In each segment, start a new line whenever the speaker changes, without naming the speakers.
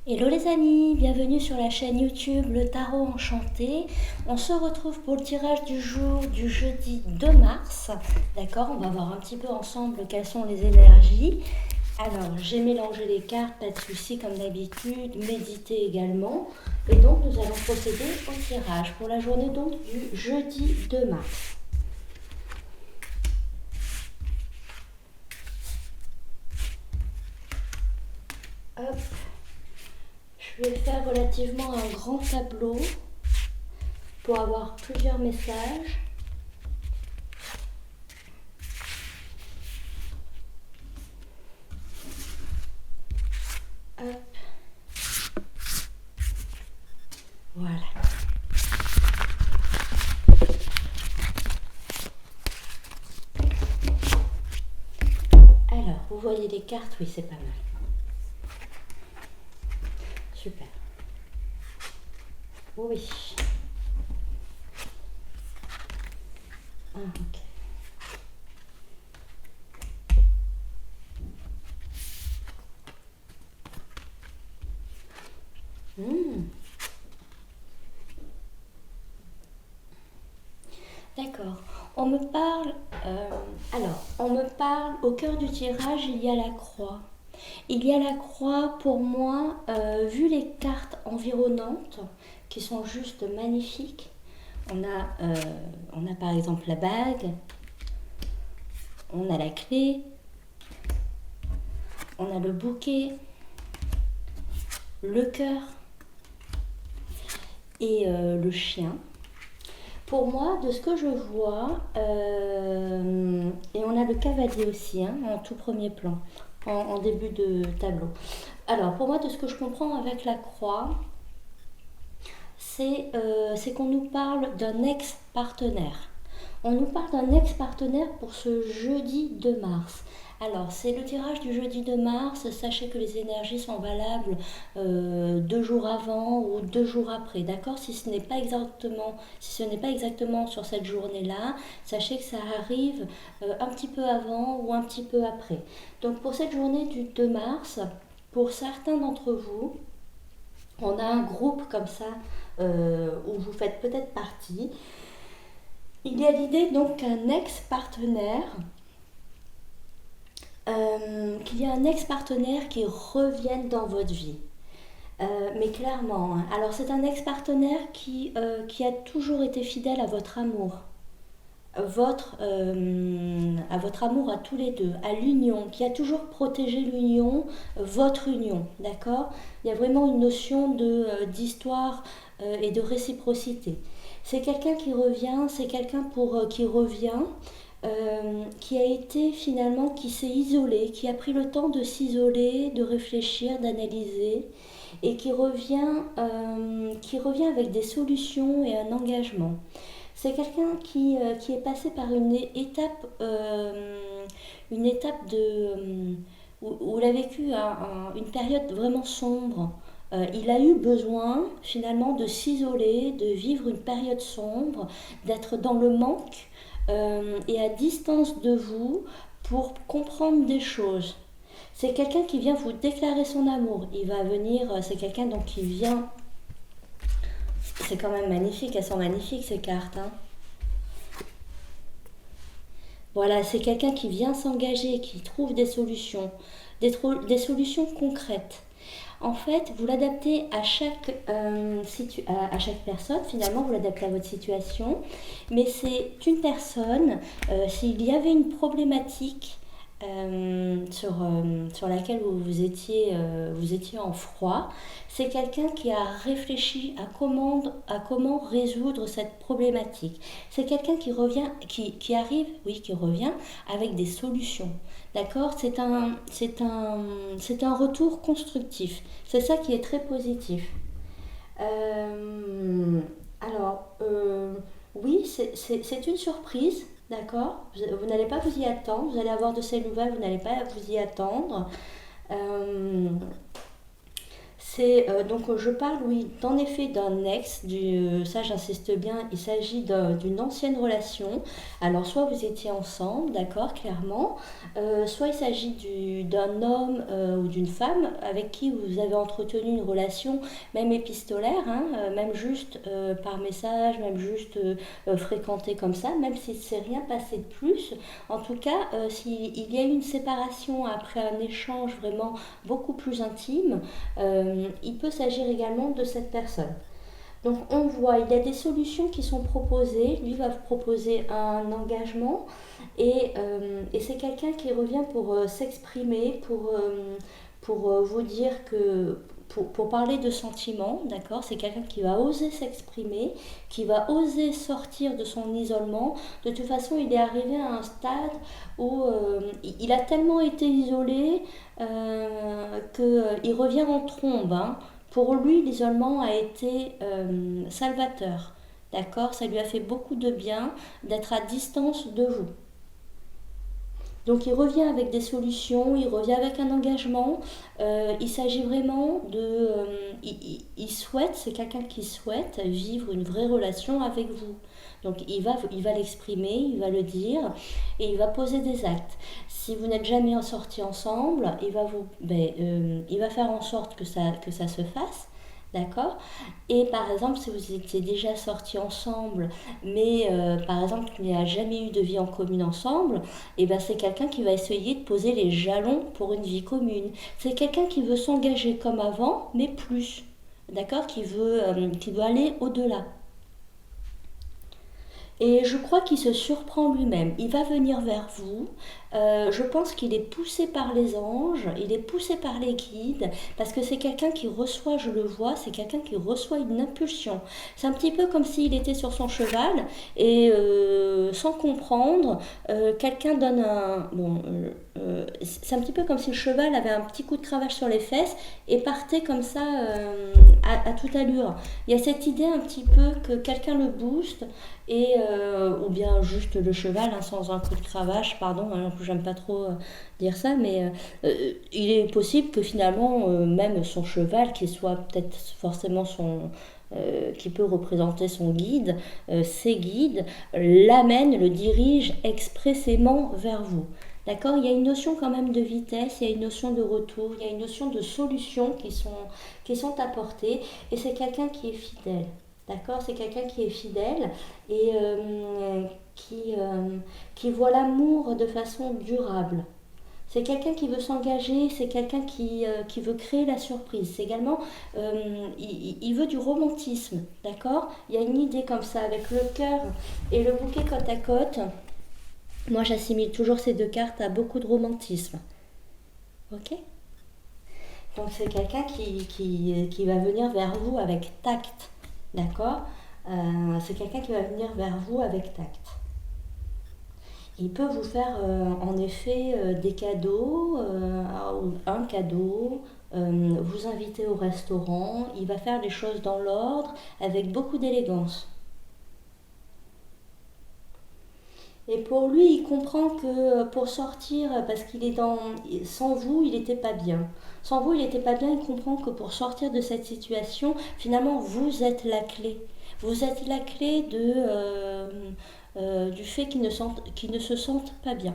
Hello les amis, bienvenue sur la chaîne YouTube Le Tarot Enchanté. On se retrouve pour le tirage du jour du jeudi 2 mars. D'accord, on va voir un petit peu ensemble quelles sont les énergies. Alors, j'ai mélangé les cartes, pas de souci comme d'habitude, méditez également. Et donc, nous allons procéder au tirage pour la journée donc du jeudi 2 mars. Hop. Je vais faire relativement un grand tableau pour avoir plusieurs messages. Hop. Voilà. Alors, vous voyez les cartes? Oui, c'est pas mal. Super. Oui. Ah, ok. D'accord. On me parle. On me parle au cœur du tirage, il y a la croix. Il y a la croix pour moi, vu les cartes environnantes qui sont juste magnifiques. On a par exemple la bague, on a la clé, on a le bouquet, le cœur et le chien. Pour moi, de ce que je vois, et on a le cavalier aussi, hein, en tout premier plan, en début de tableau. Alors, pour moi, de ce que je comprends avec la croix, c'est qu'on nous parle d'un ex-partenaire. On nous parle d'un ex-partenaire pour ce jeudi 2 mars. Alors, c'est le tirage du jeudi 2 mars. Sachez que les énergies sont valables 2 jours avant ou 2 jours après. D'accord? Si ce n'est pas exactement sur cette journée-là, sachez que ça arrive un petit peu avant ou un petit peu après. Donc, pour cette journée du 2 mars, pour certains d'entre vous, on a un groupe comme ça où vous faites peut-être partie. Il y a l'idée donc qu'un ex-partenaire, qu'il y a un ex-partenaire qui revienne dans votre vie. Mais clairement, hein. Alors c'est un ex-partenaire qui a toujours été fidèle à votre amour. À votre amour à tous les deux, à l'union, qui a toujours protégé l'union, votre union, d'accord? Il y a vraiment une notion d'histoire et de réciprocité. C'est quelqu'un qui revient, c'est quelqu'un qui revient, qui a été finalement, qui s'est isolé, qui a pris le temps de s'isoler, de réfléchir, d'analyser, et qui revient avec des solutions et un engagement. C'est quelqu'un qui est passé par une étape où il a vécu une période vraiment sombre. Il a eu besoin finalement de s'isoler, de vivre une période sombre, d'être dans le manque et à distance de vous pour comprendre des choses. C'est quelqu'un qui vient vous déclarer son amour. Il va venir, c'est quelqu'un donc qui vient. C'est quand même magnifique, elles sont magnifiques ces cartes, hein. Voilà, c'est quelqu'un qui vient s'engager, qui trouve des solutions, des solutions concrètes. En fait, vous l'adaptez à chaque personne, finalement, vous l'adaptez à votre situation, mais c'est une personne, s'il y avait une problématique sur laquelle vous étiez en froid, c'est quelqu'un qui a réfléchi à comment résoudre cette problématique. C'est quelqu'un qui arrive, oui, qui revient avec des solutions. D'accord? C'est un retour constructif. C'est ça qui est très positif. Alors, oui, c'est une surprise, d'accord? Vous n'allez pas vous y attendre, vous allez avoir de ces nouvelles, vous n'allez pas vous y attendre. Donc je parle, oui, en effet d'un ex, ça j'insiste bien, il s'agit d'une ancienne relation. Alors soit vous étiez ensemble, d'accord, clairement, soit il s'agit d'un homme ou d'une femme avec qui vous avez entretenu une relation, même épistolaire, hein, même juste par message, même juste fréquenté comme ça, même s'il ne s'est rien passé de plus. En tout cas, s'il y a eu une séparation après un échange vraiment beaucoup plus intime, il peut s'agir également de cette personne. Donc on voit, il y a des solutions qui sont proposées. Lui va vous proposer un engagement et c'est quelqu'un qui revient pour s'exprimer, pour vous dire que pour parler de sentiments, d'accord, c'est quelqu'un qui va oser s'exprimer, qui va oser sortir de son isolement. De toute façon, il est arrivé à un stade où il a tellement été isolé qu'il revient en trombe, hein. Pour lui, l'isolement a été salvateur. D'accord. Ça lui a fait beaucoup de bien d'être à distance de vous. Donc il revient avec des solutions, il revient avec un engagement. Il s'agit vraiment il souhaite, c'est quelqu'un qui souhaite vivre une vraie relation avec vous. Donc il va l'exprimer, il va le dire et il va poser des actes. Si vous n'êtes jamais sortis ensemble, il va faire en sorte que ça se fasse. D'accord. Et par exemple, si vous étiez déjà sortis ensemble, mais par exemple, il n'y a jamais eu de vie en commune ensemble, et ben c'est quelqu'un qui va essayer de poser les jalons pour une vie commune. C'est quelqu'un qui veut s'engager comme avant, mais plus. D'accord. Qui veut aller au-delà. Et je crois qu'il se surprend lui-même. Il va venir vers vous. Je pense qu'il est poussé par les anges, il est poussé par les guides, parce que c'est quelqu'un qui reçoit, je le vois, c'est quelqu'un qui reçoit une impulsion. C'est un petit peu comme s'il était sur son cheval et sans comprendre, quelqu'un donne un... Bon, c'est un petit peu comme si le cheval avait un petit coup de cravache sur les fesses et partait comme ça à toute allure. Il y a cette idée un petit peu que quelqu'un le booste ou bien juste le cheval, hein, sans un coup de cravache, pardon, hein, j'aime pas trop dire ça, mais il est possible que finalement même son cheval, qui soit peut-être forcément qui peut représenter son guide, ses guides, l'amène, le dirige expressément vers vous. D'accord. Il y a une notion quand même de vitesse, il y a une notion de retour, il y a une notion de solutions qui sont apportées et c'est quelqu'un qui est fidèle. D'accord. C'est quelqu'un qui est fidèle et qui voit l'amour de façon durable. C'est quelqu'un qui veut s'engager, c'est quelqu'un qui veut créer la surprise. C'est également, il veut du romantisme, d'accord. Il y a une idée comme ça, avec le cœur et le bouquet côte à côte. Moi, j'assimile toujours ces deux cartes à beaucoup de romantisme. Ok. Donc, c'est quelqu'un qui va venir vers vous avec tact, d'accord. C'est quelqu'un qui va venir vers vous avec tact. Il peut vous faire en effet des cadeaux, un cadeau, vous inviter au restaurant. Il va faire les choses dans l'ordre, avec beaucoup d'élégance. Et pour lui, il comprend que pour sortir, parce qu'il est dans... Sans vous, il n'était pas bien. Sans vous, il n'était pas bien. Il comprend que pour sortir de cette situation, finalement, vous êtes la clé. Vous êtes la clé du fait qu'il ne se sente pas bien.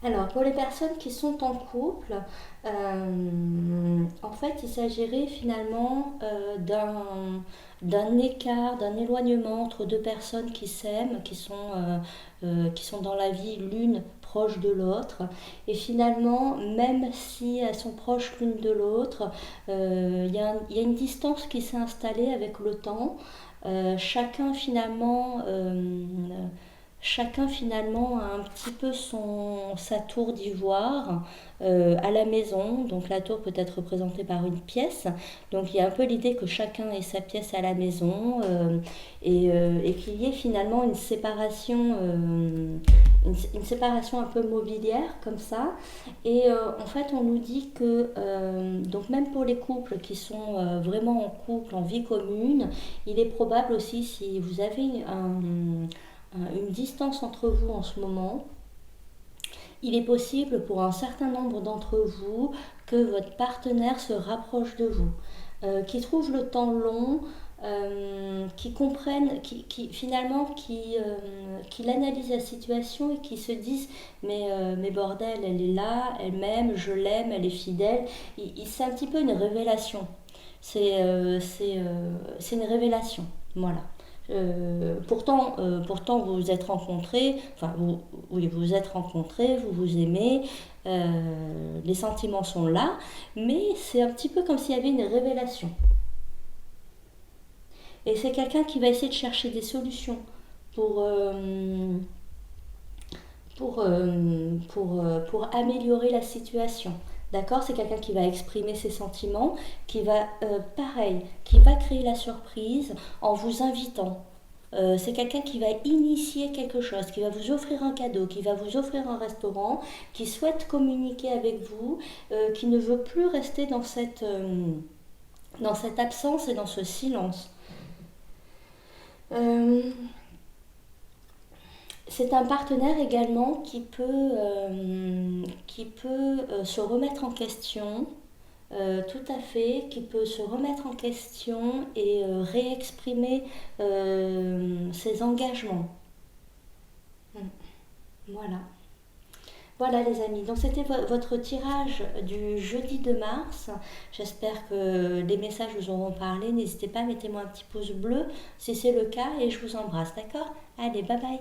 Alors, pour les personnes qui sont en couple, en fait, il s'agirait finalement d'un écart, d'un éloignement entre deux personnes qui s'aiment, qui sont dans la vie l'une proche de l'autre. Et finalement, même si elles sont proches l'une de l'autre, il y a une distance qui s'est installée avec le temps. Chacun finalement... Chacun finalement a un petit peu sa tour d'ivoire à la maison. Donc la tour peut être représentée par une pièce. Donc il y a un peu l'idée que chacun ait sa pièce à la maison et qu'il y ait finalement une séparation un peu mobilière comme ça. Et en fait on nous dit que donc même pour les couples qui sont vraiment en couple, en vie commune, il est probable aussi si vous avez une distance entre vous en ce moment. Il est possible pour un certain nombre d'entre vous que votre partenaire se rapproche de vous, qui trouve le temps long, qui comprenne, finalement, qui analyse la situation et qui se disent mais bordel, elle est là, elle m'aime, je l'aime, elle est fidèle. C'est un petit peu une révélation. C'est une révélation. Voilà. Pourtant, vous vous êtes rencontrés, enfin, oui, vous vous êtes rencontrés, vous vous aimez, les sentiments sont là, mais c'est un petit peu comme s'il y avait une révélation. Et c'est quelqu'un qui va essayer de chercher des solutions pour, euh, pour améliorer la situation. D'accord? C'est quelqu'un qui va exprimer ses sentiments, qui va, pareil, qui va créer la surprise en vous invitant. C'est quelqu'un qui va initier quelque chose, qui va vous offrir un cadeau, qui va vous offrir un restaurant, qui souhaite communiquer avec vous, qui ne veut plus rester dans cette absence et dans ce silence. Euh, C'est un partenaire également qui peut se remettre en question, tout à fait, qui peut se remettre en question et réexprimer ses engagements. Mm. Voilà. Voilà les amis, donc c'était votre tirage du jeudi de mars. J'espère que les messages vous auront parlé. N'hésitez pas, mettez-moi un petit pouce bleu si c'est le cas et je vous embrasse, d'accord? Allez, bye bye.